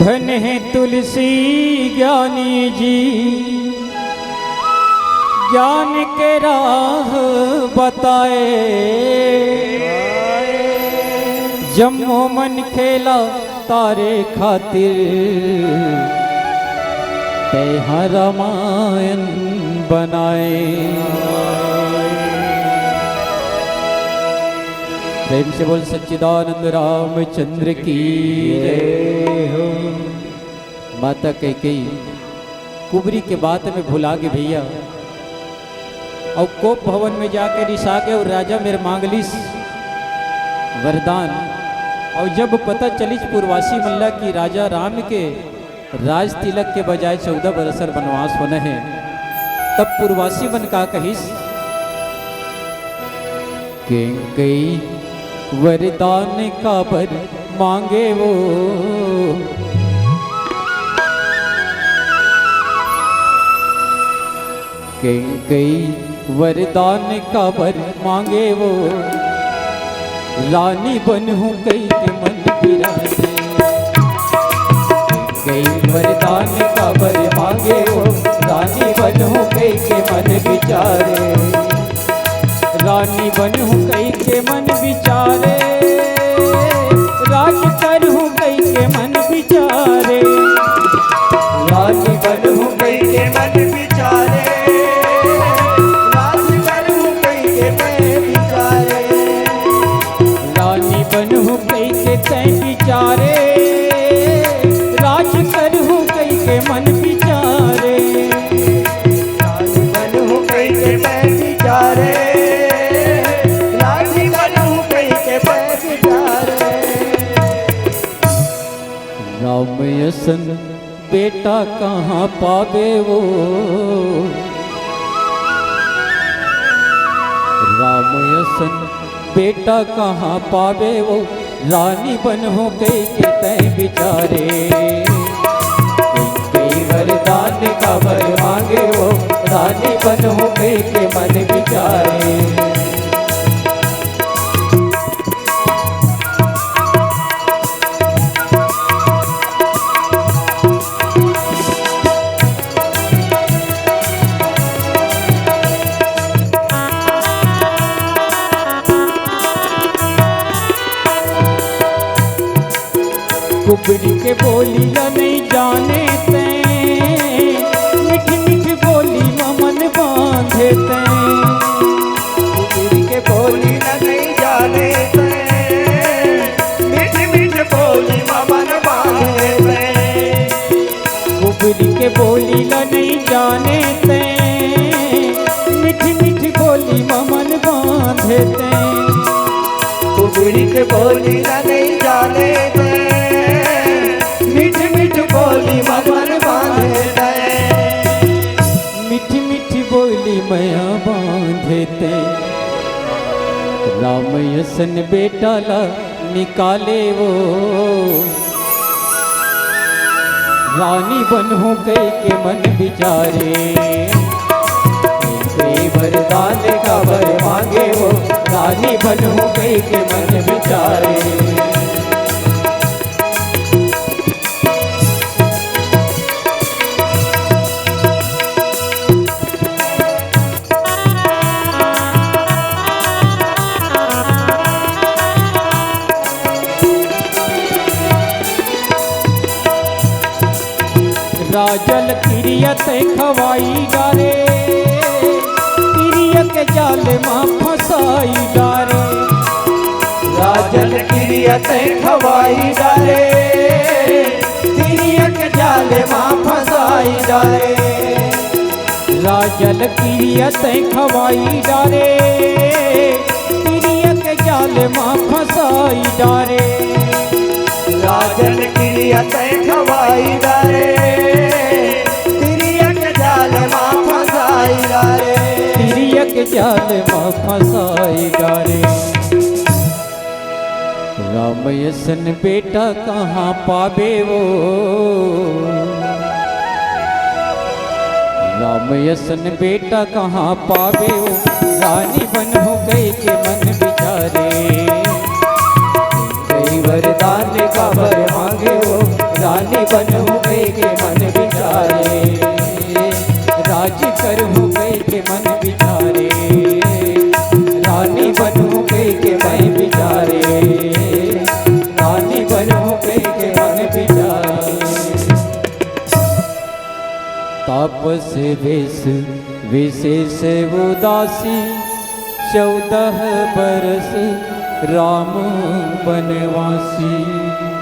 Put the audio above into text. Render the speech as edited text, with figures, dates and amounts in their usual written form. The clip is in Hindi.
धन है तुलसी ज्ञानी जी, ज्ञान के राह बताए। जम्मो मन खेला तारे खातिर, तेहा रामायण बनाए। प्रेम से बोल सच्चिदानंद रामचंद्र की जय हो। माता कैकेयी कुबरी के बात में भुला के भैया और कोप भवन में जाके रिसा के और राजा मेरे मांगलिस वरदान। और जब पता चलिस पूर्वासी मल्ला की राजा राम के राज तिलक के बजाय 14 बरसर वनवास होने हैं, तब पूर्वासी मन का कहिस कैकेयी वरदान का बर मांगे वो, कैकेयी वरदान का बर मांगे वो, रानी बनूं कई के मन बिराजे। कैकेयी वरदान का बर मांगे वो, रानी बनूं कई के मन विचारे। रानी बनूं कई के मन विचारे, राज करूं कई के मन विचारे। रानी बनूं कई के मन विचारे, राज करूं कई के मैं विचारे। रानी बनूं कई के तै विचारे, राज करूं कई के मन विचारे। रानी बनूं कई के मैं विचारे, राम यसन बेटा कहाँ पावे वो, राम यसन बेटा कहाँ पावे वो, रानी बनूं कई के तै विचारे। कैकेयी वरदान का वर मांगे वो, रानी बनूं कई के मन विचारे। कुबरी के बोलिया नहीं जाने ते, मीठी मीठी बोली मन बांधे ते। कुबरी के बोली नहीं जाने ते, मीठी मीठी बोली मन बांधे ते। कुबरी के बोलिया नहीं जाने ते, मीठी मीठी बोली मन बांधे ते। कुबरी के बोली नहीं जाने ते, मीठी मीठी बोली मन बांधे ते। मीठी मीठी बोली मया बांधे ते। राम यसन बेटा ला निकाले वो, रानी बनूं कई के मन विचारे। कैकेयी वरदान का वर मांगे वो, रानी बनूं कई के मन विचारे। राजल किरियत खवाई डारे, किरिय के जाल माँ फसाई डारे। राजल किरियत खवाई डारे, किरिय के जाल माँ फसाई डारे। राजल किरियत खवाई डारे, किरिय के जाल माँ फसाई डारे। राजल किरियत खवाई डारे, तिरियक जाल माँ फसाई डारे। राम यसन बेटा कहाँ पावे वो, राम यसन बेटा कहाँ पावे वो, रानी बनूं कई के मन विचारे। कैकेयी वरदान का वर मांगे वो, रानी बन तापस वेश विशेष उदासी 14 बरस राम बनवासी।